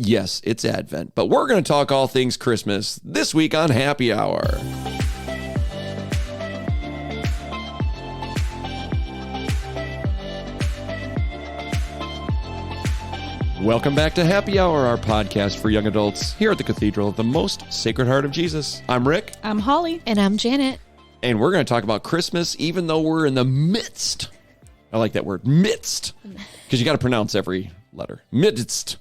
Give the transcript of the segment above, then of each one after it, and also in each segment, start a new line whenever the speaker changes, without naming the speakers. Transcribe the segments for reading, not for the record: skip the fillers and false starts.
Yes, it's Advent, but we're going to talk all things Christmas this week on Happy Hour. Welcome back to Happy Hour, our podcast for young adults here at the Cathedral of the Most Sacred Heart of Jesus. I'm Rick.
I'm Holly.
And I'm Janet.
And we're going to talk about Christmas, even though we're in the midst. I like that word, midst, because you got to pronounce every letter. Midst.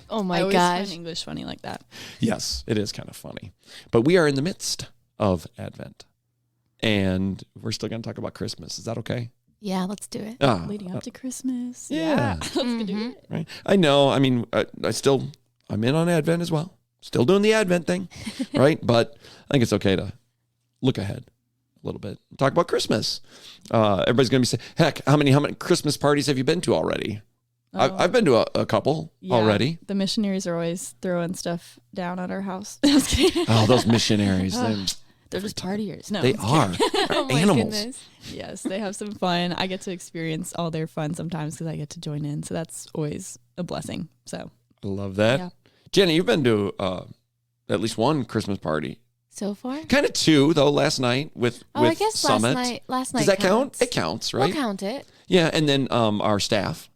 Oh my
I always
gosh.
find English funny like that.
Yes, it is kind of funny. But we are in the midst of Advent. And we're still going to talk about Christmas. Is that okay?
Yeah, let's do it.
Leading up to Christmas.
Yeah.
Let's do it.
Right. I know. I mean, I'm in on Advent as well. Still doing the Advent thing, right? But I think it's okay to look ahead a little bit and talk about Christmas. Everybody's going to be saying, heck, how many Christmas parties have you been to already? I've been to a couple already.
The missionaries are always throwing stuff down at our house. I was kidding.
Oh, those missionaries.
They're just partiers. No,
They
I'm just
are.
Oh my
Animals.
goodness.
kidding. Yes, they have some fun. I get to experience all their fun sometimes because I get to join in. So that's always a blessing. So
I love that.
Yeah.
Jenny, you've been to at least one Christmas party.
So far?
Kind of two, though, last night with
I guess
Summit.
last night
Does that
counts.
count? It counts, right?
We'll count it.
Yeah, and then our staff.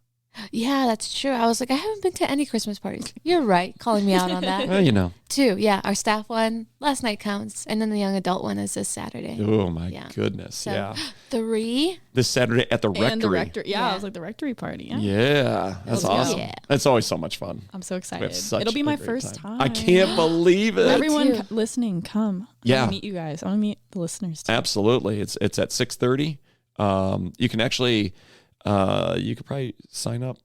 Yeah, that's true. I was like, I haven't been to any Christmas parties. You're right, calling me out on that.
Well, you know.
Two, yeah. Our staff one, last night counts. And then the young adult one is this Saturday.
Oh, my
Yeah.
goodness.
So,
Yeah.
3.
This Saturday at the rectory.
and the rectory. Yeah,
Yeah.
it was like the rectory party. Yeah.
Yeah, that's
Let's go.
awesome.
Yeah.
That's always so much fun.
I'm so
We
excited.
have such
It'll be
a
my
great
first time.
I can't believe it.
Everyone
too.
listening, come. I
Yeah.
want to meet you guys. I want to meet the listeners too.
Absolutely. It's at 6:30. You can actually, you could probably sign up.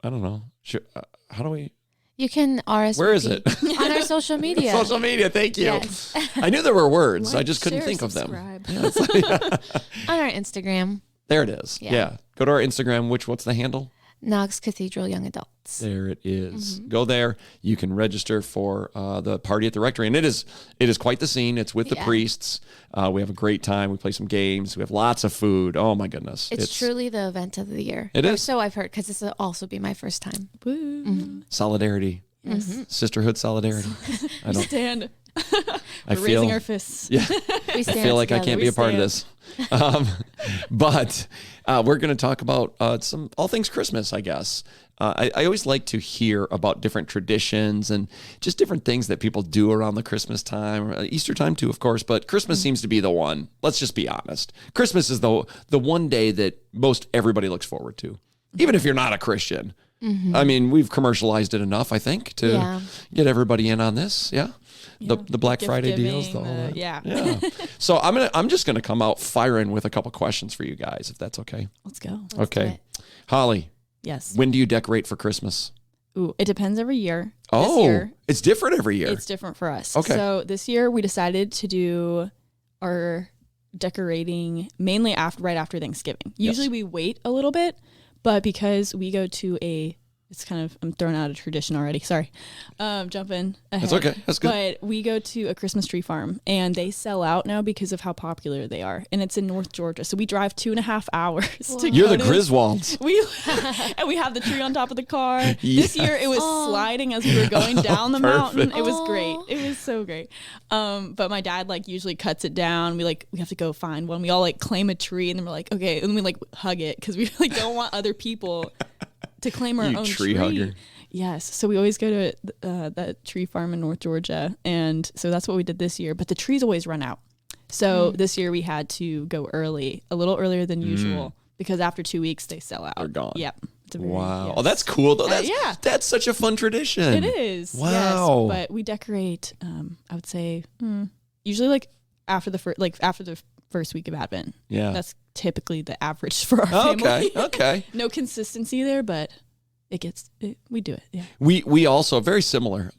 I don't know. Sure. How do we?
You can RSVP.
Where is it?
On our social media.
Social media. Thank you.
Yes.
I knew there were words. I
Like,
just couldn't
share,
think of them.
subscribe.
Yeah, it's like-
On our Instagram,
there it is.
Yeah.
Yeah. Go to our Instagram. What's the handle?
Knox Cathedral Young Adults.
There it is.
Mm-hmm.
Go there. You can register for the party at the rectory, and it is quite the scene. It's with the
Yeah.
priests. We have a great time. We play some games. We have lots of food. Oh my goodness!
It's truly the event of the year.
It
Or
is.
So I've heard, because this will also be my first time.
Woo.
solidarity,
Mm-hmm.
sisterhood, solidarity. I don't.
Stand.
I
We're
feel.
raising our fists.
Yeah.
We
I
stand
feel like I
together.
can't be
We
a part of
stand.
this. But we're going to talk about all things Christmas, I guess. I always like to hear about different traditions and just different things that people do around the Christmas time, Easter time too, of course. But Christmas seems to be the one. Let's just be honest. Christmas is the one day that most everybody looks forward to, even if you're not a Christian. I mean, we've commercialized it enough, I think, to
Yeah.
get everybody in on this. Yeah. The Black
Gift
Friday
giving,
deals, all that.
yeah.
Yeah. So I'm just gonna come out firing with a couple questions for you guys, if that's okay.
Let's go.
Okay. Holly,
Yes.
when do you decorate for Christmas?
Ooh, it depends every year.
Oh,
This year,
it's different every year.
it's different for us.
Okay.
So this year we decided to do our decorating mainly right after Thanksgiving.
Yes.
Usually we wait a little bit, but because we go to I'm throwing out a tradition already. Sorry. Jumping ahead.
That's okay. That's good.
But we go to a Christmas tree farm and they sell out now because of how popular they are. And it's in North Georgia. So we drive 2.5 hours to
You're
go
the
to
Griswolds.
and we have the tree on top of the car.
Yes.
This year it was sliding as we were going down the mountain.
Perfect.
It was great. It was so great. But my dad usually cuts it down. We have to go find one. We all claim a tree and then we're like, okay, and we hug it because we don't want other people to claim our
You
own
tree
tree.
hugger.
Yes. So we always go to that tree farm in North Georgia. And so that's what we did this year. But the trees always run out. So this year we had to go early, a little earlier than usual, because after 2 weeks they sell out.
They're gone.
Yep. It's a
Wow.
yes.
Oh, that's cool though. That's
yeah.
that's such a fun tradition.
It is.
Wow.
Yes, but we decorate. I would say usually after the first week of Advent.
Yeah.
That's typically the average for our family.
Okay. Okay.
No consistency there, but we do it. Yeah.
We also very similar.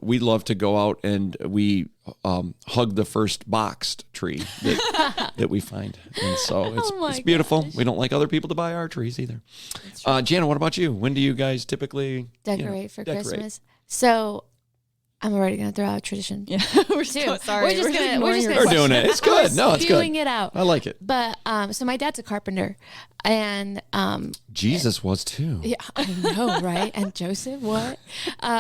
We love to go out and we hug the first boxed tree that we find, and so
Oh my
it's beautiful.
gosh.
We don't like other people to buy our trees either. Jana, what about you? When do you guys typically
Decorate for
decorate?
Christmas. So I'm already gonna throw out a tradition.
Yeah, we're
Too.
sorry.
We're just gonna
We're doing it. It's good. No, it's
spewing
good.
it out.
I like it.
But so my dad's a carpenter, and
Jesus was too.
yeah, I know, right? And Joseph, what?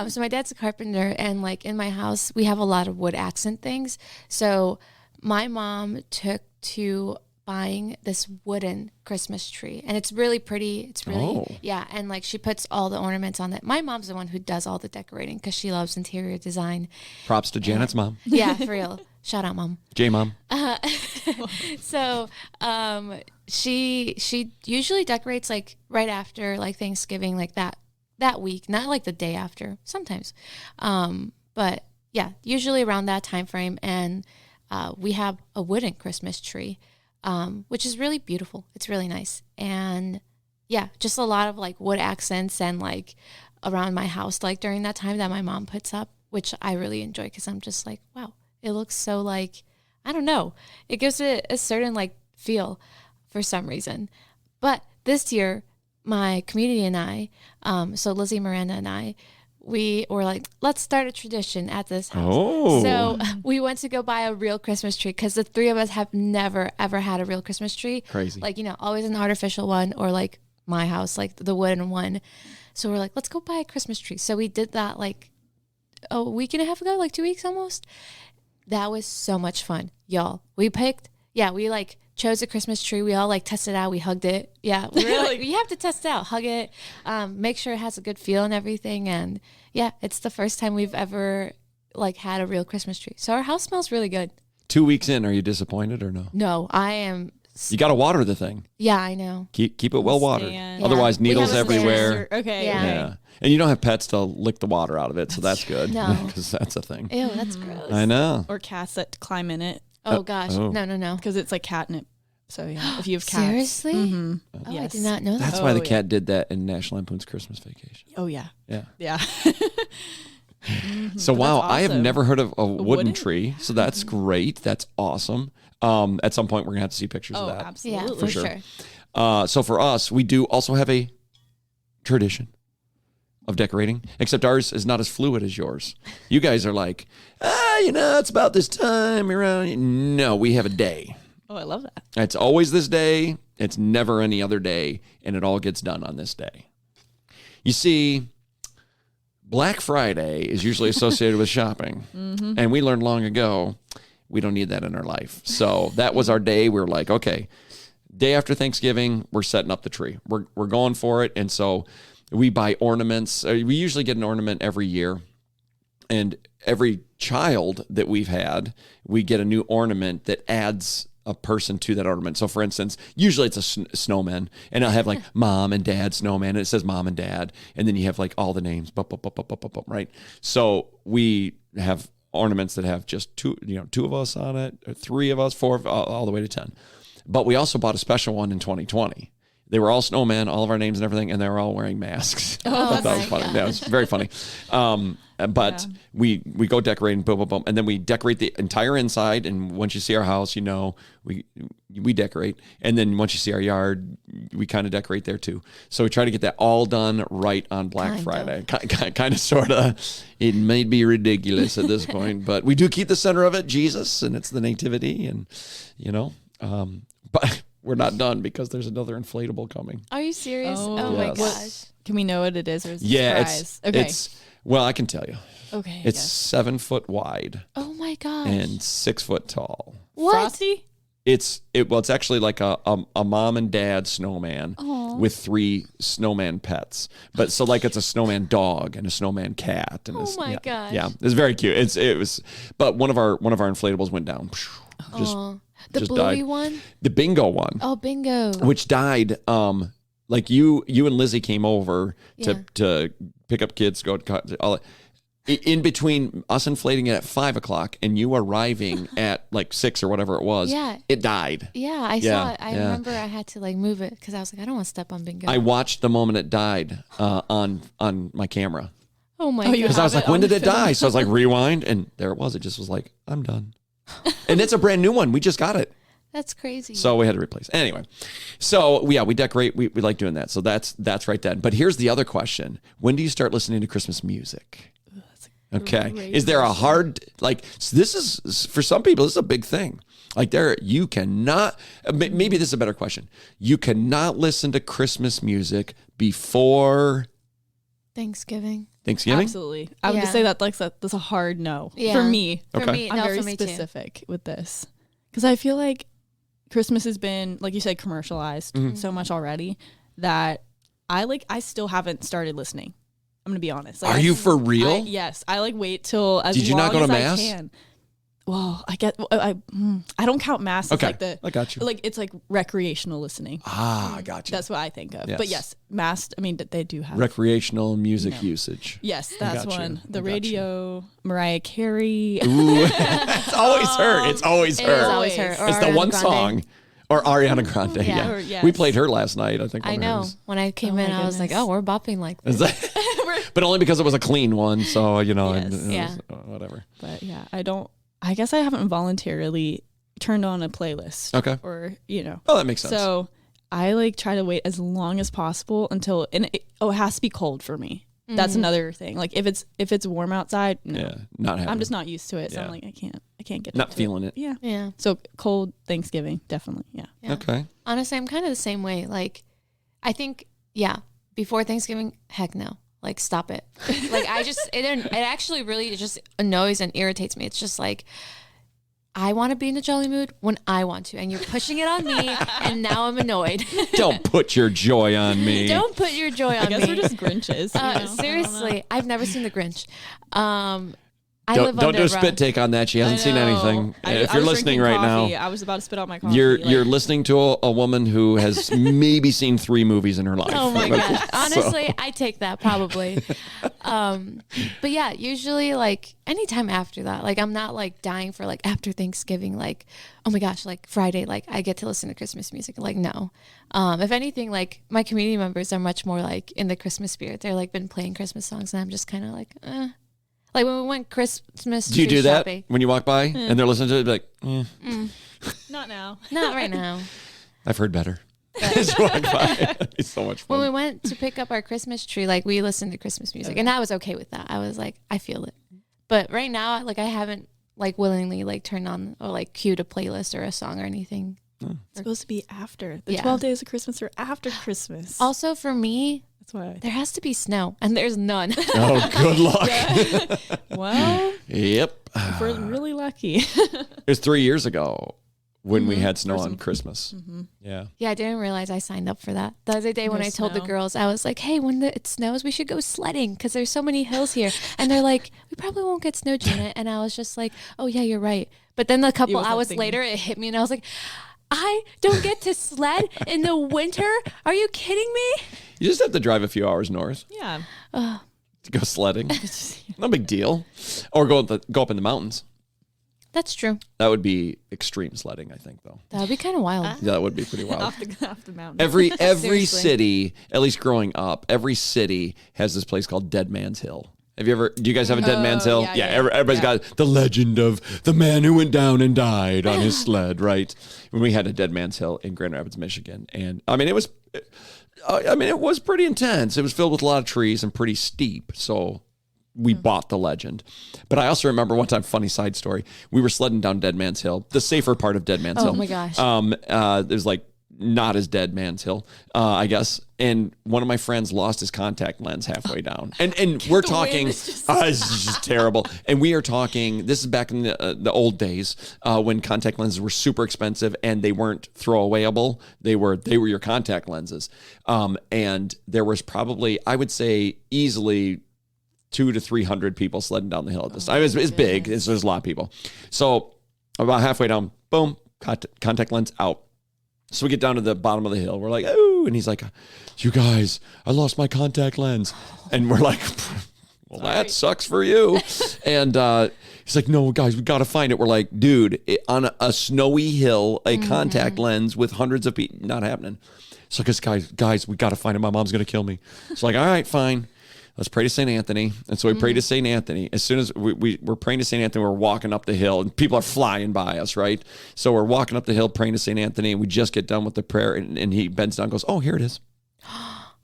So my dad's a carpenter, and like in my house, we have a lot of wood accent things. So my mom took to buying this wooden Christmas tree, and it's really pretty. It's really yeah, and like she puts all the ornaments on it. My mom's the one who does all the decorating because she loves interior design.
Props to Janet's mom.
Yeah, for real. Shout out, Mom.
J Mom.
So she usually decorates like right after like Thanksgiving, like that week, not like the day after sometimes. But yeah, usually around that time frame. And we have a wooden Christmas tree, which is really beautiful. It's really nice. And yeah, just a lot of like wood accents and like around my house, like during that time that my mom puts up, which I really enjoy because I'm just like, wow, it looks so like, I don't know. It gives it a certain like feel for some reason. But this year, my community and I, so Lizzie, Miranda, and I, we were like, let's start a tradition at this house.
Oh.
So we went to go buy a real Christmas tree because the three of us have never, ever had a real Christmas tree.
Crazy.
Like, you know, always an artificial one or like my house, like the wooden one. So we're like, let's go buy a Christmas tree. So we did that like a week and a half ago, like 2 weeks almost. That was so much fun, y'all. We like chose a Christmas tree. We all like tested it out. We hugged it. Yeah, we were like, you have to test it out, hug it, make sure it has a good feel and everything. And yeah, it's the first time we've ever like had a real Christmas tree. So our house smells really good.
2 weeks in, are you disappointed or no?
No, I am.
You got to water the thing.
Yeah, I know.
Keep it well watered.
Stand.
Otherwise,
We
needles
have a
everywhere.
Okay.
Yeah.
Yeah. And you don't have pets to lick the water out of it, so that's good.
No.
Because that's a thing.
Ew, that's gross.
I know.
Or cats that climb in it
Oh gosh,
oh.
no.
because it's like catnip. So yeah, if you have cats.
Seriously?
Mm-hmm.
Oh, I
Yes.
did not know that.
That's why
Oh,
the
yeah.
cat did that in National Lampoon's Christmas Vacation.
Oh yeah.
Yeah.
Yeah.
So
But
wow,
that's
I have
awesome.
never heard of a wooden
wooden?
tree. So that's great. That's awesome. At some point, we're gonna have to see pictures
Oh,
of that.
absolutely.
Yeah, for
sure.
sure.
So for us, we do also have a tradition of decorating, except ours is not as fluid as yours. You guys are like, it's about this time around. No, we have a day.
Oh, I love that.
It's always this day. It's never any other day, and it all gets done on this day. You see, Black Friday is usually associated with shopping, and we learned long ago we don't need that in our life. So that was our day. We were like, okay, day after Thanksgiving, we're setting up the tree. We're going for it, and so we buy ornaments. We usually get an ornament every year, and every child that we've had, we get a new ornament that adds a person to that ornament. So for instance, usually it's a snowman, and I'll have like mom and dad snowman, and it says mom and dad, and then you have like all the names, right? So we have ornaments that have just two of us on it, or three of us, four, all the way to 10. But we also bought a special one in 2020. They were all snowmen, all of our names and everything, and they were all wearing masks.
Oh,
that was funny. That was very funny. But we go decorating, boom, boom, boom, and then we decorate the entire inside. And once you see our house, we decorate. And then once you see our yard, we kind of decorate there too. So we try to get that all done right on Black Friday. Kind of, sort of. It may be ridiculous at this point, but we do keep the center of it, Jesus, and it's the nativity, and but we're not done because there's another inflatable coming.
Are you serious?
Oh,
Oh my
yes.
gosh.
Can we know what it is, or is it a
Yeah,
surprise? Okay.
it's well, I can tell you.
Okay.
It's
yes.
7 foot wide
Oh my gosh.
and 6 foot tall.
What?
Frosty.
It's actually like a mom and dad snowman with 3 snowman pets. But so like it's a snowman dog and a snowman cat. And
Oh my gosh.
Yeah, it's very cute. It was, but one of our inflatables went down. Just
Aw. The
just
bluey
died.
one?
The bingo one,
Oh, bingo.
which died. Like you and Lizzie came over
Yeah.
to pick up kids, go to all that. In between us inflating it at 5 o'clock and you arriving at like 6 or whatever it was,
Yeah.
it died.
Yeah, I
Yeah,
saw it. I
yeah.
remember I had to like move it because I was like, I don't want to step on bingo.
I watched the moment it died on my camera
oh my
Oh, you
god.
because I was
have
like,
it
when
on
did it
film.
die? So I was like, rewind, and there it was. It just was like, I'm done. And it's a brand new one. We just got it.
That's crazy.
So we had to replace. Anyway, so yeah, we decorate. We like doing that. So that's right then. But here's the other question: when do you start listening to Christmas music? Okay. Is there a hard, like, this is, for some people, this is a big thing. Like you cannot, maybe this is a better question. You cannot listen to Christmas music before
Thanksgiving.
Absolutely. I would just say that's a hard no for me.
For me,
I'm
no,
very
for me too.
specific with this because I feel like Christmas has been, like you said, commercialized so much already that I still haven't started listening. I'm gonna be honest. Like,
Are you for real?
Yes. I wait till as
Did you
long
not go to
as
mass?
I can. Well, I don't count mass as like
I got you.
like it's like recreational listening.
I got you.
That's what I think of.
Yes.
But yes, mass. I mean, they do have
Recreational music usage.
Yes, that's
got you.
one.
I
The
got
radio, Mariah Carey.
Ooh, it's always her. It's always
It
her.
is always her. Or
It's the
Ariana
one
Grande.
song. Or Ariana Grande.
Yeah.
Yeah.
Or, yes.
We played her last night, I think.
I
on
know.
hers.
When I came
Oh
in,
my
I was like,
goodness.
oh, we're bopping like
Is
this.
that- but only because it was a clean one. So, you know,
Yes.
Yeah.
whatever.
But yeah, I guess I haven't voluntarily turned on a playlist.
Okay.
Or,
Oh, that makes sense.
So I try to wait as long as possible until, and it has to be cold for me. That's another thing. Like if it's warm outside, no.
yeah, not happening.
I'm just not used to it. So
Yeah.
I'm like, I can't get
not
into
feeling it.
Yeah.
Yeah.
So cold Thanksgiving, definitely. Yeah.
Yeah.
Okay.
Honestly, I'm kind of the same way. Like, I think, before Thanksgiving, heck no. Like, stop it. Like, it actually really just annoys and irritates me. It's just like, I want to be in a jolly mood when I want to, and you're pushing it on me, and now I'm annoyed.
Don't put your joy on me.
Don't put your joy on
I guess
me.
we're just Grinches. I don't know.
Seriously, I've never seen The Grinch. I
Don't
live
do
under
a
a
spit
rock.
take on that. She hasn't seen anything. If
I
you're
was
listening
drinking
right
coffee.
now,
I was about to spit out my coffee.
you're listening to a woman who has maybe seen 3 movies in her life.
Oh my
But-
god! Honestly, I take that probably. But yeah, usually like anytime after that, like I'm not like dying for like after Thanksgiving, like oh my gosh, like Friday, like I get to listen to Christmas music. Like no, if anything, like my community members are much more like in the Christmas spirit. They're like been playing Christmas songs, and I'm just kind of like, Like when we went Christmas
Do you
tree
do that
shopping.
when you walk by and they're listening to it? Be like,
Not now.
Not right now.
I've heard better. Just walk by. It's so much
When
fun.
we went to pick up our Christmas tree, like we listened to Christmas music, and I was okay with that. I was like, I feel it. But right now, like I haven't like willingly like turned on or like queued a playlist or a song or anything.
It's supposed to be after. The
Yeah.
12 days of Christmas are after Christmas.
Also, for me,
That's why.
there has to be snow, and there's none.
Oh, good luck.
Well,
Yep.
if we're really lucky.
It was 3 years ago when we had snow
For
on
some-
Christmas. Yeah.
Yeah, I didn't realize I signed up for that. The other day when
No
I told the
snow.
girls, I was like, hey, when it snows, we should go sledding because there's so many hills here. And they're like, we probably won't get snow, Gina. And I was just like, oh, yeah, you're right. But then a couple
was that
hours
thing.
later, it hit me and I was like, I don't get to sled in the winter? Are you kidding me?
You just have to drive a few hours north
Yeah.
to go sledding. No big deal. Or go up in the mountains.
That's true.
That would be extreme sledding, I think, though.
That would be kind of wild.
Yeah, that would be pretty wild.
off the mountain.
Every
Seriously.
city, at least growing up, every city has this place called Dead Man's Hill. Do you guys have a Dead Man's Hill?
yeah, yeah.
Everybody's got the legend of the man who went down and died on his sled, right? When we had a Dead Man's Hill in Grand Rapids, Michigan. And it was pretty intense. It was filled with a lot of trees and pretty steep. So we bought the legend. But I also remember one time, funny side story, we were sledding down Dead Man's Hill, the safer part of Dead Man's Hill.
Oh my gosh.
There's like not as Dead Man's Hill, I guess. And one of my friends lost his contact lens halfway down. And we're talking,
is
it's just terrible. And we are talking, this is back in the old days when contact lenses were super expensive and they weren't throwawayable. They were your contact lenses. And there was probably, I would say easily 200 to 300 people sledding down the hill at this time. It's big. There's a lot of people. So about halfway down, boom, contact lens out. So we get down to the bottom of the hill. We're like, oh, and he's like, you guys, I lost my contact lens. And we're like, well, that sucks for you. And he's like, no, guys, we got to find it. We're like, dude, on a snowy hill, a contact lens with hundreds of people, not happening. So guys, we got to find it. My mom's going to kill me. So like, all right, fine. Let's pray to St. Anthony. And so we prayed to St. Anthony. As soon as we're praying to St. Anthony, we're walking up the hill and people are flying by us, right? So we're walking up the hill praying to St. Anthony and we just get done with the prayer and he bends down and goes, oh, here it is.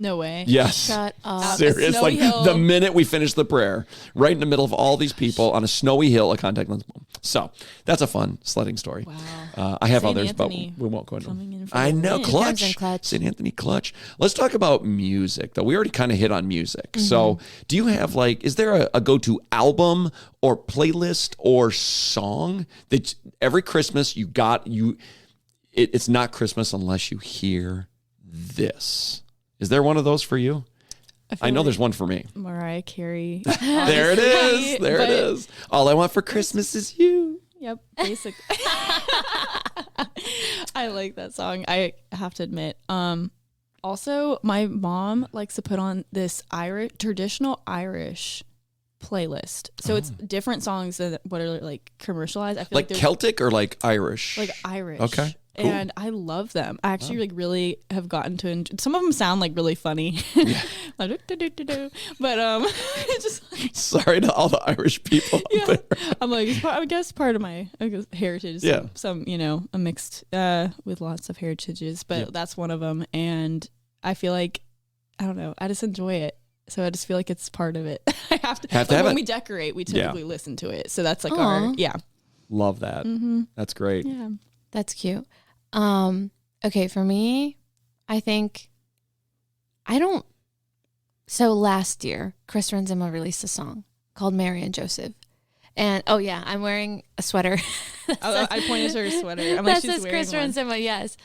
No way.
Yes.
Shut up.
Serious.
Snowy
Like
hill.
the minute we finished the prayer, right in the middle of all these people on a snowy hill, a contact lens. Boom. So that's a fun sledding story.
Wow.
I have
Saint
others,
Anthony
but we won't go into
coming
them.
in for
I
the
know.
win.
Comes in
Clutch.
clutch.
St. Anthony Clutch. Let's talk about music, though. We already kind of hit on music. So do you have is there a go-to album or playlist or song that every Christmas it's not Christmas unless you hear this? Is there one of those for you? I know there's one for me.
Mariah Carey.
There it is. There it
But-
is. All I want for Christmas is you.
Yep, basically. I like that song. I have to admit. Also, my mom likes to put on this traditional Irish playlist. So it's different songs than what are like commercialized. I feel
Like
there's
Celtic or like Irish?
like Irish.
Okay, cool.
And I love them. I actually like really have gotten to enjoy. Some of them sound like really funny. Like, do-do-do-do-do. But it's just like,
Sorry to all the Irish people out there.
I'm like, I guess part of my heritage.
Yeah.
Some, a mixed with lots of heritages, but that's one of them. And I feel like, I don't know, I just enjoy it. So I just feel like it's part of it. I have to
have
when
it.
we decorate, we typically listen to it. So that's like our,
Love that. That's great.
Yeah.
That's cute. Okay, for me, I think so last year, Chris Renzema released a song called Mary and Joseph. And I'm wearing a sweater.
I pointed to her sweater. I'm like,
That
she's
says
wearing
Chris
one.
Renzema, yes.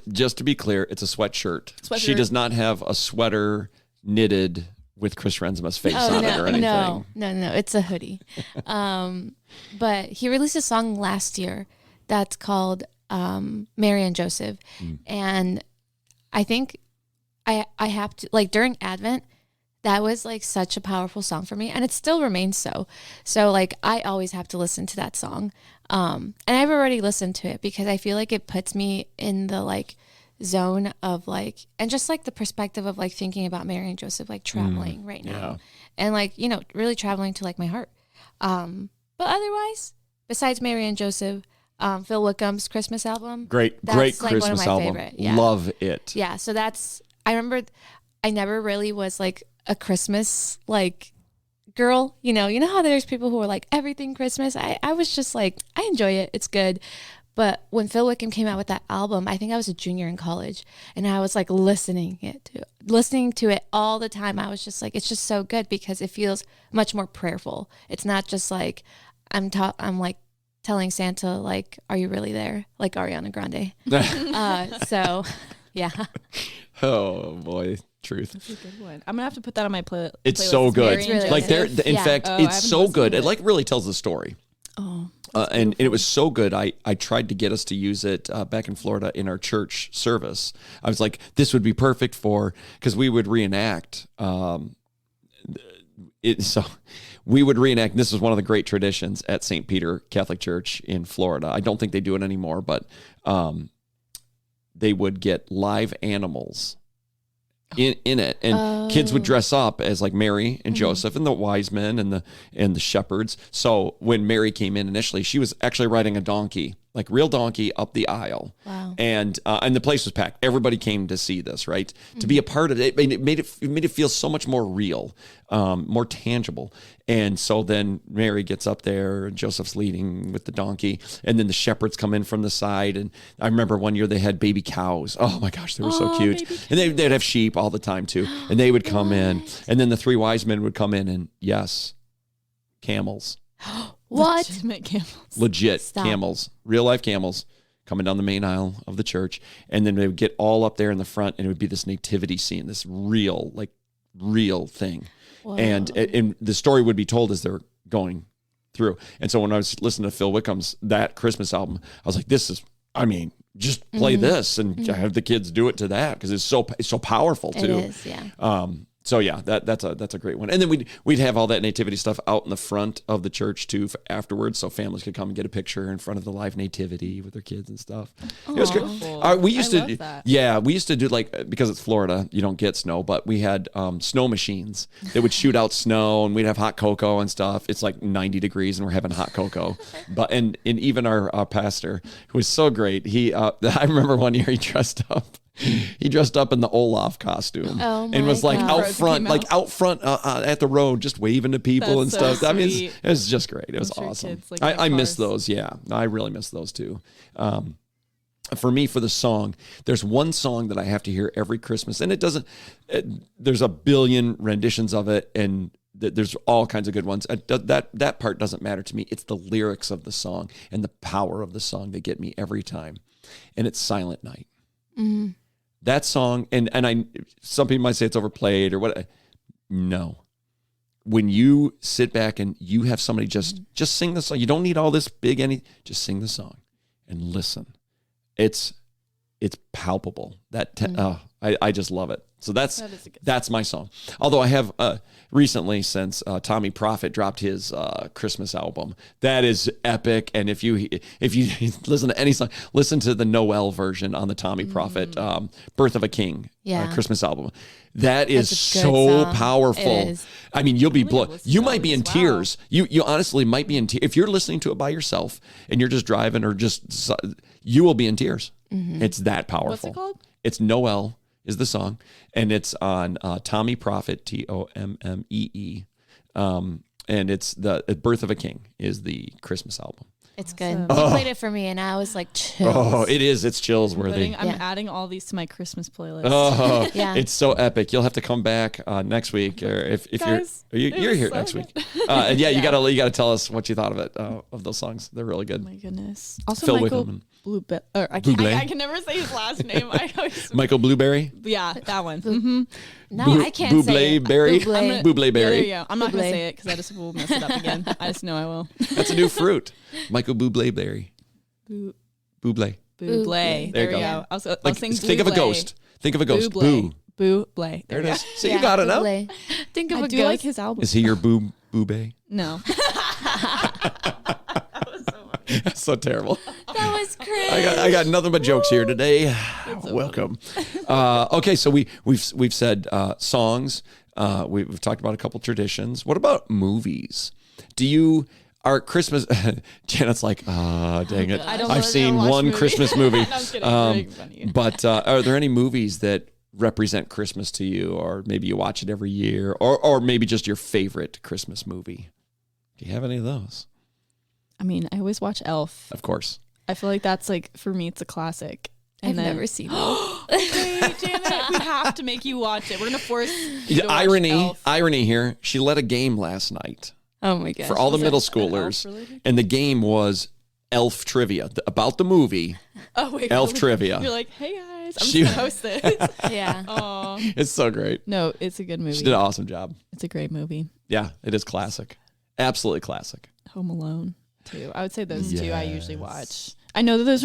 Just to be clear, it's a sweatshirt. She does not have a sweater knitted with Chris Renzema's face on it or anything.
No, it's a hoodie. But he released a song last year that's called Mary and Joseph. And I think I have to, like, during Advent, that was like such a powerful song for me, and it still remains so. So like I always have to listen to that song. And I've already listened to it because I feel like it puts me in the like zone of like, and just like the perspective of like thinking about Mary and Joseph, like traveling right now and like, really traveling to like my heart. But otherwise, besides Mary and Joseph, Phil Wickham's Christmas album.
Great
That's, like,
Christmas
one of my
album.
favorite. Yeah.
Love it.
Yeah. So I remember I never really was like a Christmas like girl, you know how there's people who are like everything Christmas. I was just like, I enjoy it. It's good. But when Phil Wickham came out with that album, I think I was a junior in college, and I was like listening to it all the time. I was just like, it's just so good because it feels much more prayerful. It's not just like I'm like telling Santa like, are you really there? Like Ariana Grande. So yeah.
Oh boy, truth.
That's a good one. I'm gonna have to put that on my playlist.
It's so good.
It's really
Like
good.
in
Yeah.
fact,
Oh, I
it's
haven't
so
listened
good.
to
It
it.
like really tells the story.
Oh,
And it was so good. I tried to get us to use it back in Florida in our church service. I was like, this would be perfect because we would reenact. So we would reenact. This is one of the great traditions at St. Peter Catholic Church in Florida. I don't think they do it anymore, but they would get live animals in it, and kids would dress up as like Mary and Joseph and the wise men and the shepherds. So when Mary came in initially, she was actually riding a donkey, like real donkey, up the aisle.
Wow.
And the place was packed. Everybody came to see this, right? To be a part of it, it made it feel so much more real, more tangible. And so then Mary gets up there, and Joseph's leading with the donkey, and then the shepherds come in from the side. And I remember one year they had baby cows. Oh my gosh, they were so cute. And they'd have sheep all the time too. And they would come in, and then the three wise men would come in, and yes, camels.
What?
legitimate camels.
Legit
Stop.
camels, real life camels coming down the main aisle of the church. And then they would get all up there in the front, and it would be this nativity scene, this real thing.
Whoa.
And the story would be told as they're going through. And so when I was listening to Phil Wickham's that Christmas album, I was like, just play this and have the kids do it to that, because it's so powerful too.
It is, yeah.
So yeah, that's a great one. And then we'd have all that nativity stuff out in the front of the church too afterwards, so families could come and get a picture in front of the live nativity with their kids and stuff. It was great.
Cool.
We used
I
to,
love that.
yeah, we used to do, like, because it's Florida, you don't get snow, but we had snow machines that would shoot out snow, and we'd have hot cocoa and stuff. It's like 90 degrees, and we're having hot cocoa. But and even our pastor, who was so great, he I remember one year he dressed up He dressed up in the Olaf costume
Oh
and was
my
like
God.
out
Frozen
front,
came
like
out.
out front at the road, just waving to people
That's
and
so
stuff. I mean,
sweet.
it was just great. It was
I'm sure
awesome.
kids like that
I miss
cars.
those. Yeah, I really miss those too. For me, for the song, there's one song that I have to hear every Christmas, and there's a billion renditions of it, and there's all kinds of good ones. That part doesn't matter to me. It's the lyrics of the song and the power of the song that get me every time, and it's Silent Night. That song, and some people might say it's overplayed or what. No. When you sit back and you have somebody just sing the song, you don't need all this big just sing the song and listen. It's palpable. I just love it. So
That is a good
that's my song. Although I have recently, since Tommy Prophet dropped his Christmas album, that is epic. And if you listen to any song, listen to the Noel version on the Tommy Prophet "Birth of a King"
Yeah.
Christmas album. That is
That's a good
so
song.
powerful.
It is.
I mean, you'll be
I'm gonna
blown.
listen
You
to
might be in
this. Wow.
tears. You honestly might be in tears if you're listening to it by yourself and you're just driving or just you will be in tears. It's that powerful.
What's it called?
It's Noel is the song, and it's on Tommy Prophet, Tommee, and it's the Birth of a King is the Christmas album.
It's good.
Awesome.
You played it for me, and I was like, chill.
Oh, it is. It's chills worthy.
I'm
Yeah.
adding all these to my Christmas playlist.
Oh,
Yeah.
it's so epic. You'll have to come back next week, or if
Guys,
you're
was
here
so
next
good.
week. And yeah,
Yeah.
you gotta tell us what you thought of it, of those songs. They're really good.
Oh my goodness. Also,
Phil
Michael
Wickham.
Blueberry. I
Bublé?
can never say his last name. I always,
Michael Blueberry,
yeah, that one. Mm-hmm.
No, I can't say it.
Bublé-berry?
Bublé.
Bublé
Yeah, there
berry.
you go. I'm not gonna
Bublé.
say it because I just will mess it up again. I just know I will.
That's a new fruit. Michael Bublé berry.
Bu-
Bublé.
Bublé.
There you
There
go.
we go. I was
Like
saying
think of a
Bublé.
ghost. Think of a ghost.
Bublé.
Boo.
Bublé.
There it
we
is.
go.
So you got it, huh?
Bublé. Think of
I
a
do
ghost.
like his album.
Is he your boobay?
No.
That's so terrible.
That was crazy.
I got nothing but jokes here today. Welcome. Okay, so we've said songs. We've talked about a couple traditions. What about movies? Our Christmas? Janet's like, dang it!
I don't
I've
know,
seen
I don't watch
one
movies.
Christmas movie.
No, I'm kidding. I'm being funny.
But are there any movies that represent Christmas to you, or maybe you watch it every year, or maybe just your favorite Christmas movie? Do you have any of those?
I mean, I always watch Elf.
Of course.
I feel like that's like, for me, it's a classic.
I've
And then,
never seen it.
Okay, Janet, we have to make you watch it. We're gonna force you to watch
Irony
Elf.
here. She led a game last night
Oh my gosh.
for all the
Was it
middle
an
schoolers,
Elf related?
and the game was Elf trivia about the movie.
Oh wait,
Elf
really?
trivia.
You're like, hey guys, I'm
She-
just gonna host this.
Yeah.
Oh
It's so great.
no, it's a good movie.
She did an awesome job.
It's a great movie.
Yeah, it is classic. Absolutely classic.
Home Alone too. I would say those two I usually
Yes.
watch. I know that those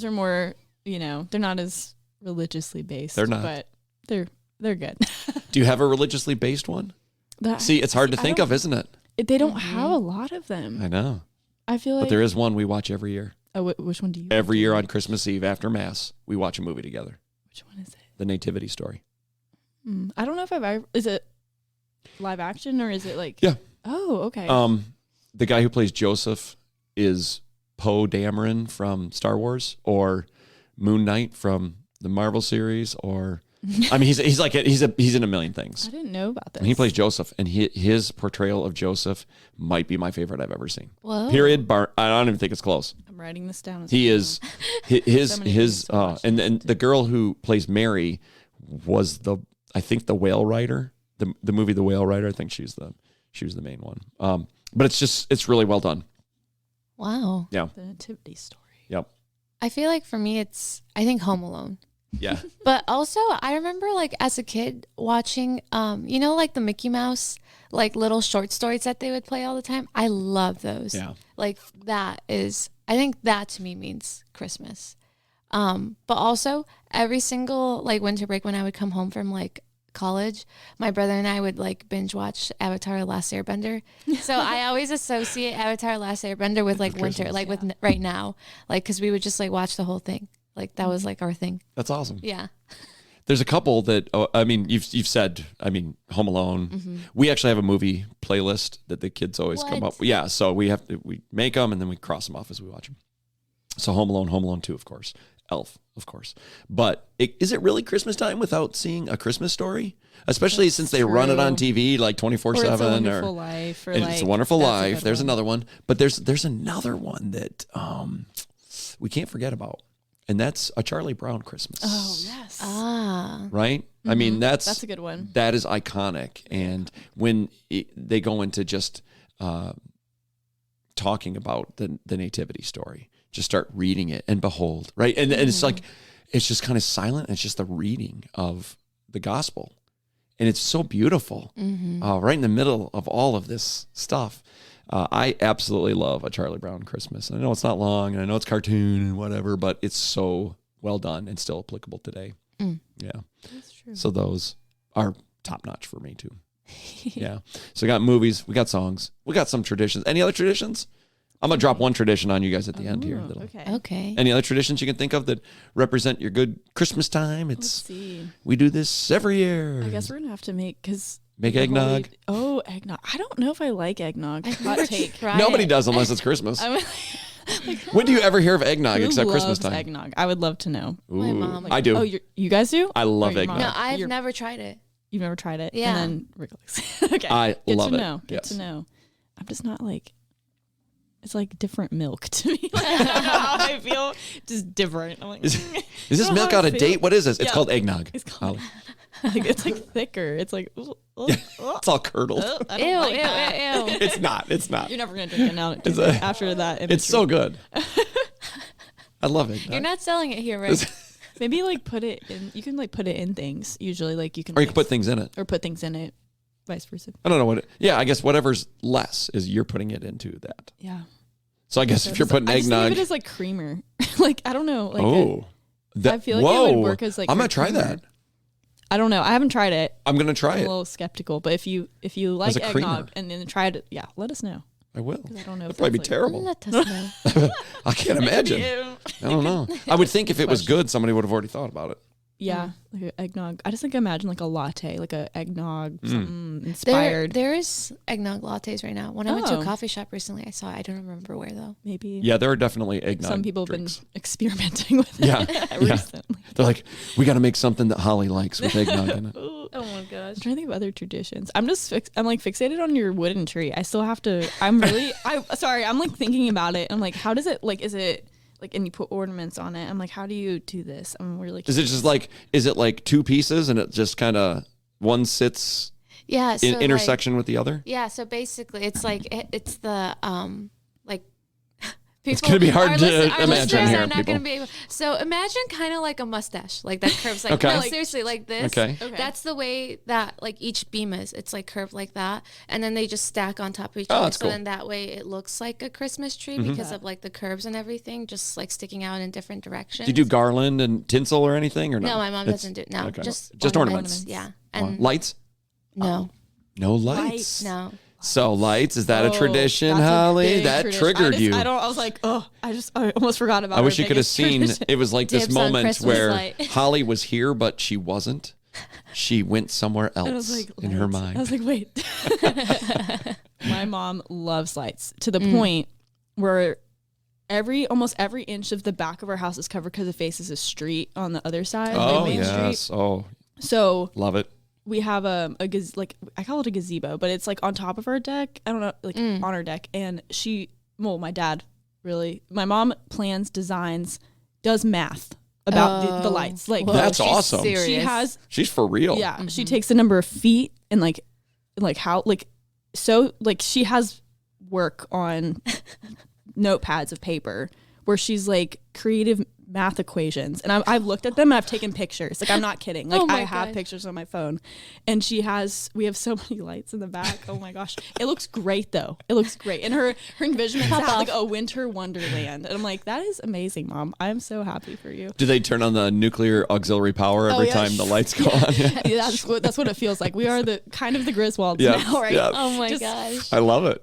are more, they're not as religiously based.
They're not.
but they're good.
Do you have a religiously based one?
That-
See, it's hard to
I
think
don't-
of, isn't it?
They don't have a lot of them.
I know.
I feel like.
But there is one we watch every year.
Oh, which one do you?
Every
do?
year on Christmas Eve after Mass, we watch a movie together.
Which one is it?
The Nativity Story.
I don't know if I've ever. Is it live action or is it like?
Yeah.
Oh, okay.
The guy who plays Joseph is Poe Dameron from Star Wars, or Moon Knight from the Marvel series, or I mean, he's in a million things.
I didn't know about this.
And he plays Joseph, and his portrayal of Joseph might be my favorite I've ever seen.
Whoa.
Period. I don't even think it's close.
I'm writing this down. As
He
we go.
is his
So many things to watch
and
and
the girl who plays Mary was the Whale Rider, the movie The Whale Rider. I think she was the main one. But it's really well done.
Wow.
Yeah.
The Nativity Story.
Yep.
I feel like for me, I think Home Alone.
Yeah.
But also, I remember like as a kid watching, like the Mickey Mouse, like little short stories that they would play all the time. I love those.
Yeah.
Like I think that to me means Christmas. But also every single like winter break when I would come home from like college, my brother and I would like binge watch Avatar: The Last Airbender. So I always associate Avatar: The Last Airbender with like winter,
Christmas.
like with right now, like because we would just like watch the whole thing. Like that was like our thing.
That's awesome.
Yeah.
There's a couple that you've said. Home Alone. We actually have a movie playlist that the kids always come
What?
up. Yeah, so we make them and then we cross them off as we watch them. So Home Alone 2, of course, Elf, of course. But is it really Christmas time without seeing A Christmas Story? Especially since they run it on TV like 24/7.
Or It's a Wonderful Life. Or
It's a Wonderful Life. There's
one.
another one. But there's another one that we can't forget about. And that's A Charlie Brown Christmas.
Oh, yes.
Right? I mean,
That's a good one.
That is iconic. And when they go into just talking about the nativity story, just start reading it and behold, right? And it's like, it's just kind of silent. It's just the reading of the gospel. And it's so beautiful, right in the middle of all of this stuff. I absolutely love A Charlie Brown Christmas. I know it's not long, and I know it's cartoon and whatever, but it's so well done and still applicable today. Yeah.
That's true.
So those are top notch for me too. Yeah. So we got movies, we got songs, we got some traditions. Any other traditions? I'm gonna drop one tradition on you guys at the end here.
Okay.
Any other traditions you can think of that represent your good Christmas time?
Let's see.
We do this every year.
I guess we're gonna have to make
eggnog.
Eggnog. I don't know if I like eggnog. Hot take.
Nobody does unless it's Christmas.
I'm like,
When do you ever hear of eggnog
who
except
loves
Christmas time?
Eggnog. I would love to know.
My
Ooh,
mom.
I do.
Oh, you guys do?
I love
Or your
eggnog.
mom?
No, I've
You're-
never tried it.
You've never tried it.
Yeah.
And then Rick likes okay.
I
Good
love
to
it.
know. Good
Yes.
to know. I'm just not like. It's like different milk to me. Like, I don't know how I feel. Just different. I'm like,
Is this
don't know
milk
how
out
I
of
feel.
date? What is this? It's
Yeah.
called eggnog.
It's called.
Holly.
Like, it's like thicker. It's like.
It's all curdled.
I
Ew,
don't like
ew,
that.
ew, ew.
It's not. It's not.
You're never gonna drink it now.
It's a-
After that,
It's so good. I love it.
You're not selling it here, right?
maybe like put it in. You can like put it in things. Usually, like you can.
Or you
like,
can put things in it.
or put things in it. Vice versa.
I don't know what. Yeah, I guess whatever's less is you're putting it into that.
Yeah.
So I guess if you're putting
I just think
eggnog.
of it as like creamer. Like I don't know. Like
I
feel like it would work as like.
I'm
a
gonna try
creamer.
that.
I don't know. I haven't tried it.
I'm gonna try
I'm a
it.
little skeptical, but if you like
a creamer.
eggnog and then tried it, yeah, let us know.
I will.
'Cause I don't know.
It'd
if
probably be
that's,
terrible.
Let us know.
I can't imagine.
Like,
I don't know. I would think if it was good, somebody would have already thought about it.
yeah, like a eggnog. I just like imagine like a latte, like a eggnog
Mm.
something inspired.
There is eggnog lattes right now. When I went to
Oh.
a coffee shop recently, I saw it. I don't remember where though.
Maybe.
Yeah, there are definitely eggnog.
Some people
drinks.
have been experimenting with
Yeah,
it
yeah.
recently.
They're like, we got to make something that Holly likes with eggnog in it.
Oh my gosh.
I'm trying to think of other traditions. I'm like fixated on your wooden tree. I still have to. I'm like thinking about it. I'm like, how does it like? Is it like? And you put ornaments on it. I'm like, how do you do this? I'm really.
Is it just like? Is it like two pieces and it just kind of one sits
Yeah. So
in
like-
intersection with the other?
yeah. So basically, it's like it's the like.
It's gonna be hard
our
to
our
imagine
listeners
here,
are not
people.
gonna be able. So imagine kind of like a mustache, like that curves like
Okay.
no,
Like-
seriously, like this.
Okay.
That's the way that like each beam is. It's like curved like that, and then they just stack on top of each
Oh,
other.
that's
So
cool.
then that way it looks like a Christmas tree
Mm-hmm.
because of like the curves and everything, just like sticking out in different directions.
Do you do garland and tinsel or anything or no?
No, my mom
It's-
doesn't do. No,
okay.
just
ornaments.
Yeah, and
Lights?
no,
No lights.
no.
So lights, is that a
Oh,
tradition,
that's a
Holly?
big
That
tradition.
triggered
I
you.
was like, oh, I almost forgot about.
I wish
our
you could have
biggest
seen.
tradition.
It was like this
Dibs on
moment
Christmas
where
light.
Holly was here, but she wasn't. She went somewhere else
I was like,
in her
lights.
mind.
I was like, wait. My mom loves lights to the
Mm.
point where almost every inch of the back of our house is covered because it faces a street on the other side,
Oh
like Main
yes.
Street.
Oh,
So
love it.
we have like I call it a gazebo, but it's like on top of our deck. I don't know, like on our deck. And my dad really, my mom plans, designs, does math about the lights. Like
Whoa,
That's
she's
awesome.
Serious.
she has,
She's for real.
yeah, she takes the number of feet and like how like so like she has work on notepads of paper where she's like creative math equations, and I've looked at them and I've taken pictures. Like I'm not kidding. Like
Oh my
I have
God.
pictures on my phone, and we have so many lights in the back. Oh my gosh, it looks great though. It looks great, and her envisionment is like a winter wonderland, and I'm like, that is amazing, Mom. I'm so happy for you.
Do they turn on the nuclear auxiliary power every
yeah.
time the lights go on?
Yeah, that's what it feels like. We are the kind of the Griswolds
Yeah,
now, right?
yeah.
Oh my
Just-
gosh.
I love it.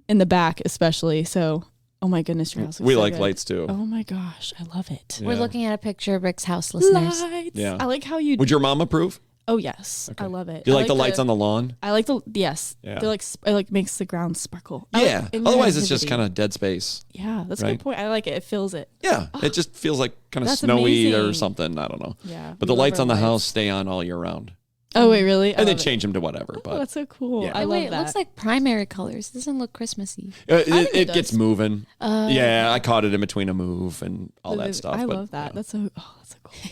In the back especially. So, oh my goodness, your house looks
We
so
like
good.
lights too.
Oh my gosh, I love it.
We're
Yeah.
looking at a picture of Rick's house, listeners.
Lights.
Yeah.
I like how you.
Would your mom approve?
Oh yes,
Okay.
I love it.
Do you
I
like the lights on the lawn?
I like the yes.
Yeah.
They're like it like makes the ground sparkle. I
Yeah.
like- and
Otherwise, it's just
activity.
kind of dead space.
Yeah, that's a
right?
good point. I like it. It fills it.
Yeah. It just feels like kind of
That's
snowy or
amazing.
something. I don't know.
Yeah.
But
we
the
love
lights
our
on the house stay on all year round.
Oh wait, really? I
And then
love it.
change them to whatever.
Oh,
But
that's so cool.
Yeah.
I
Oh,
love
wait,
that.
it looks like primary colors. Doesn't look Christmassy.
it,
think it
gets
does.
moving.
Oh,
Yeah. I caught it in between a move and all that stuff.
I
but,
love that.
yeah.
That's so cool.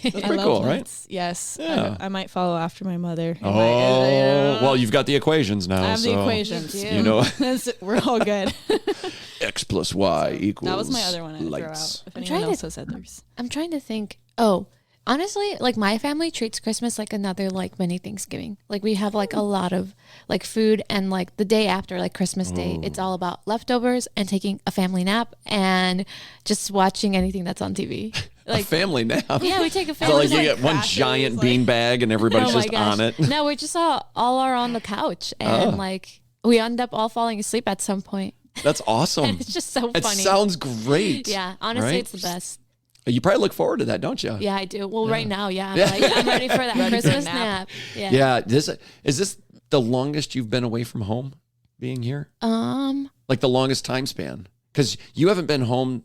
That's
I
pretty
love
cool, right?
lights. Yes.
Yeah.
I might follow after my mother. I
Oh,
might,
well, you've got the equations now.
I have
so
the equations.
You do.
You know,
We're all good.
X plus Y equals
That was my other one I'd throw
lights.
out. If
I'm
anyone
trying
else
to-
has others.
I'm trying to think. Oh, honestly, like my family treats Christmas like another like mini Thanksgiving. Like we have like a lot of like food, and like the day after, like Christmas Day, it's all about leftovers and taking a family nap and just watching anything that's on TV.
A
Like
family nap.
yeah, we take a
So
family
like you
nap.
get one
crashes,
giant
like-
bean bag and everybody's
Oh my
just
gosh.
on it.
No, we're just all are on the couch, and
Oh.
like we end up all falling asleep at some point.
That's awesome.
And it's just so
It
funny.
sounds great.
Yeah, honestly,
right?
it's the best.
You probably look forward to that, don't you?
Yeah, I do. Well, right now, yeah,
Yeah.
I'm ready for that
Ready for a
Christmas
nap.
nap. Yeah.
Yeah. Is this the longest you've been away from home being here? Like the longest time span? Because you haven't been home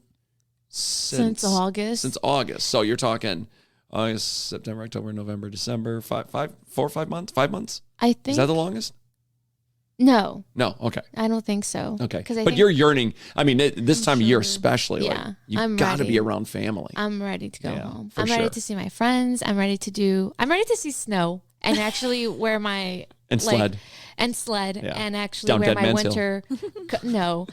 Since August.
Since August. So you're talking August, September, October, November, December, 4 or 5 months? 5 months?
I
Is
think
that the longest?
no,
No. Okay.
I don't think so.
Okay.
Because I
But
think
you're yearning. I mean, this time of year
sure.
especially,
Yeah,
like you
I'm
got to be
ready.
around family.
I'm ready to go
Yeah,
home.
for
I'm
sure.
ready to see my friends. I'm ready to see snow and actually wear my
And
like,
sled.
and sled
Yeah.
and actually
Down
wear
Dead
my
Man's Hill.
winter no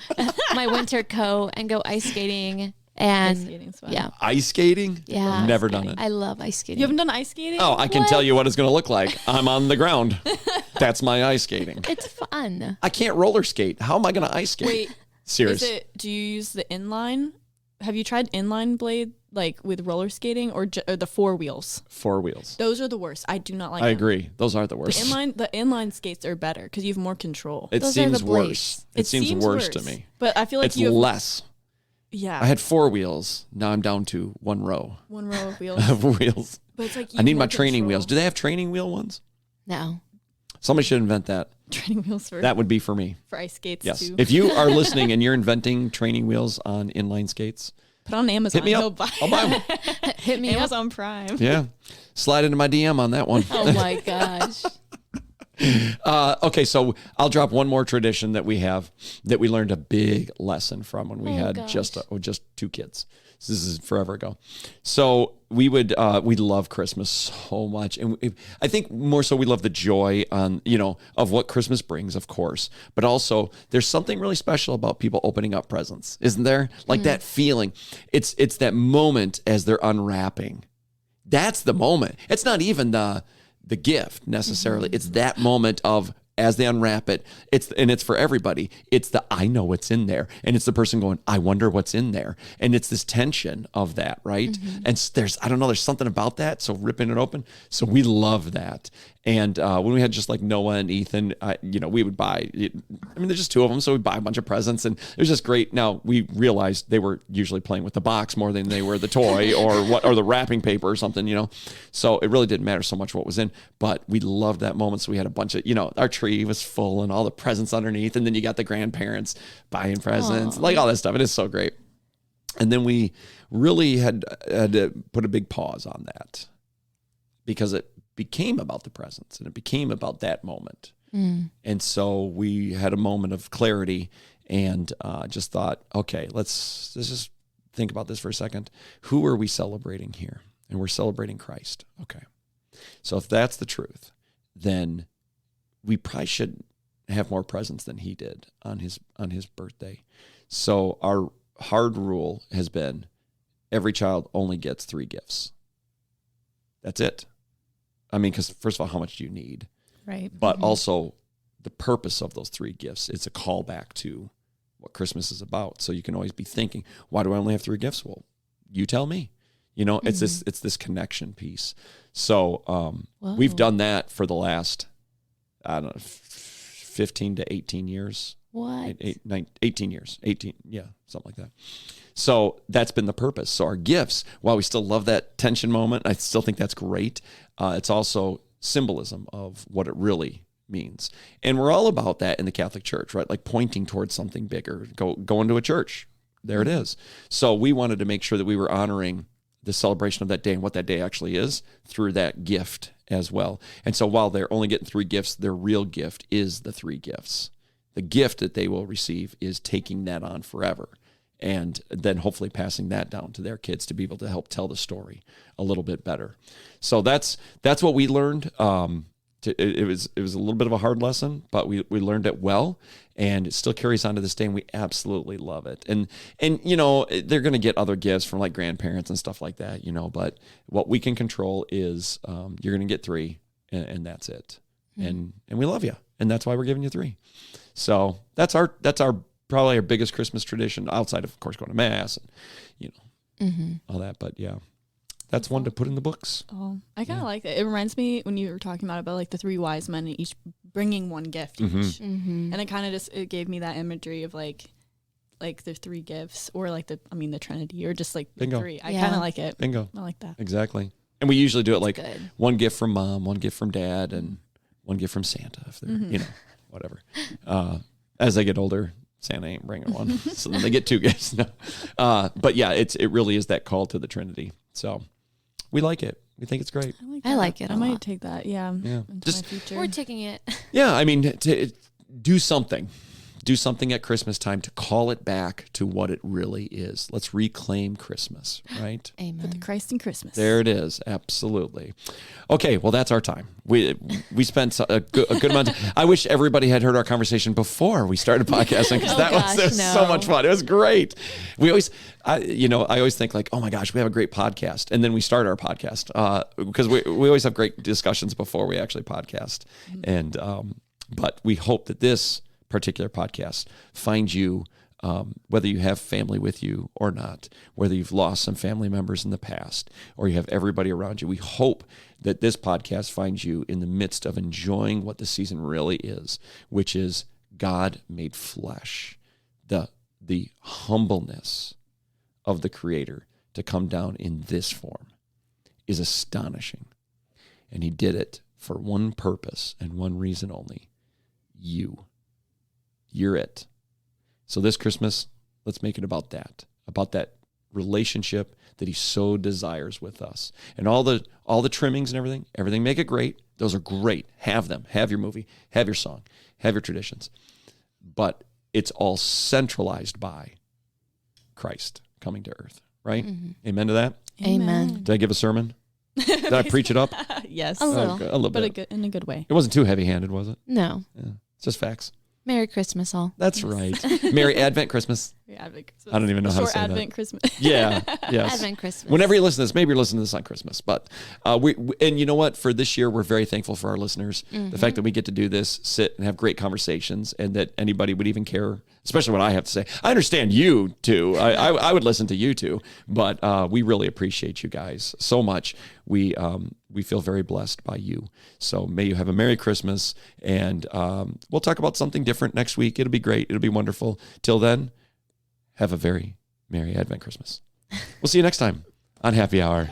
my winter coat and go ice skating
Ice
and
skating's fun.
yeah.
Ice skating?
Yeah.
Never done it.
I love ice skating.
You haven't done ice skating?
Oh, I can
What?
tell you what it's going to look like. I'm on the ground. That's my ice skating.
It's fun.
I can't roller skate. How am I going to ice skate?
Wait,
Serious.
do you use the inline? Have you tried inline blade like with roller skating or the 4 wheels?
4 wheels.
Those are the worst. I do not like
I
them.
agree. Those aren't the
The
worst.
inline skates are better because you have more control.
It
Those are
seems
the
worse.
blades.
It seems worse to me.
But I feel like
It's
you have,
less.
yeah,
I had 4 wheels. Now I'm down to 1 row
one row of wheels.
of wheels.
But it's like you
I need
have
my
more
training
control.
wheels. Do they have training wheel ones?
No.
Somebody should invent that.
Training wheels for
That would be for me.
ice skates
Yes.
too.
If you are listening and you're inventing training wheels on inline skates,
Put on Amazon.
hit me
Go
up.
buy
I'll buy them.
Hit me up.
Amazon Prime.
Yeah. Slide into my DM on that one.
Oh my gosh.
Okay, so I'll drop one more tradition that we have that we learned a big lesson from when we had
gosh.
just 2 kids. So this is forever ago. So we love Christmas so much, and I think more so we love the joy of what Christmas brings, of course, but also there's something really special about people opening up presents, isn't there? Like that feeling. It's that moment as they're unwrapping. That's the moment. It's not even the gift necessarily. It's that moment of as they unwrap it. It's for everybody. It's the I know what's in there, and it's the person going, I wonder what's in there, and it's this tension of that, right? And there's something about that. So ripping it open. So we love that. And when we had just like Noah and Ethan, we would buy. There's just 2 of them, so we'd buy a bunch of presents, and it was just great. Now we realized they were usually playing with the box more than they were the toy or the wrapping paper or something, So it really didn't matter so much what was in, but we loved that moment. So we had a bunch of, our tree was full and all the presents underneath, and then you got the grandparents buying presents, like all that stuff. It is so great. And then we really had to put a big pause on that because it became about the presents and it became about that moment. And so we had a moment of clarity and just thought, okay, let's just think about this for a second. Who are we celebrating here? And we're celebrating Christ. Okay. So if that's the truth, then we probably should have more presents than he did on his birthday. So our hard rule has been every child only gets 3 gifts. That's it. Because first of all, how much do you need?
Right.
But also the purpose of those 3 gifts, it's a callback to what Christmas is about. So you can always be thinking, why do I only have 3 gifts? Well, you tell me. It's this connection piece. So we've done that for the last, I don't know, 15 to 18 years.
What?
18 years. 18, yeah, something like that. So that's been the purpose. So our gifts, while we still love that tension moment, I still think that's great. It's also symbolism of what it really means. And we're all about that in the Catholic Church, right? Like pointing towards something bigger, going to a church. There it is. So we wanted to make sure that we were honoring the celebration of that day and what that day actually is through that gift as well. And so while they're only getting 3 gifts, their real gift is the 3 gifts. The gift that they will receive is taking that on forever, and then hopefully passing that down to their kids to be able to help tell the story a little bit better. So that's what we learned. It was a little bit of a hard lesson, but we learned it well, and it still carries on to this day, and we absolutely love it. And you know, they're going to get other gifts from like grandparents and stuff like that, you know, but what we can control is you're going to get 3, and that's it. And we love you, and that's why we're giving you 3. So that's our probably our biggest Christmas tradition, outside of course going to mass and, you know, all that. But yeah, that's one to put in the books.
Oh, I kind of like that. It reminds me when you were talking about like the 3 wise men, each bringing 1 gift each, and it kind of it gave me that imagery of like the 3 gifts, or like the Trinity, or just like
Bingo.
3. I kind of like it.
Bingo.
I like that.
Exactly. And we usually do it like
good.
1 gift from mom, 1 gift from dad, and 1 gift from Santa, if they're, you know, whatever. As they get older, Santa ain't bringing 1, so then they get 2 gifts. No. But yeah, it really is that call to the Trinity. So we like it. We think it's great.
I like it.
I might take that. Yeah.
Yeah.
Into
Just-
my future.
We're taking it.
Yeah, I mean, to do something. Do something at Christmas time to call it back to what it really is. Let's reclaim Christmas, right?
Put the
Amen.
Christ in Christmas.
There it is. Absolutely. Okay, well, that's our time. We spent a good amount. I wish everybody had heard our conversation before we started podcasting, because
Oh,
that
gosh,
was so
no.
much fun. It was great. We always, I always think like, oh my gosh, we have a great podcast, and then we start our podcast because we always have great discussions before we actually podcast, and but we hope that this particular podcast finds you, whether you have family with you or not, whether you've lost some family members in the past or you have everybody around you. We hope that this podcast finds you in the midst of enjoying what the season really is, which is God made flesh, the humbleness of the Creator to come down in this form is astonishing. And he did it for one purpose and one reason only: you. You're it. So this Christmas, let's make it about that relationship that he so desires with us. And all the trimmings and everything, make it great. Those are great. Have them. Have your movie. Have your song. Have your traditions. But it's all centralized by Christ coming to earth, right? Amen to that?
Amen.
Did I give a sermon? Did I preach it up?
Yes.
A little.
Okay, a little
But
bit.
in a good way.
It wasn't too heavy-handed, was it?
No.
Yeah. It's just facts.
Merry Christmas, all.
That's right. Merry Advent Christmas.
Advent Christmas.
I don't even know how to
Short
say
Advent Christmas.
that. Yeah. Yes.
Advent Christmas.
Whenever you listen to this, maybe you're listening to this on Christmas, but and you know what? For this year, we're very thankful for our listeners. The fact that we get to do this, sit and have great conversations, and that anybody would even care, especially what I have to say. I understand you too. I would listen to you too, but we really appreciate you guys so much. We feel very blessed by you. So may you have a Merry Christmas, and we'll talk about something different next week. It'll be great. It'll be wonderful. Till then, have a very Merry Advent Christmas. We'll see you next time on Happy Hour.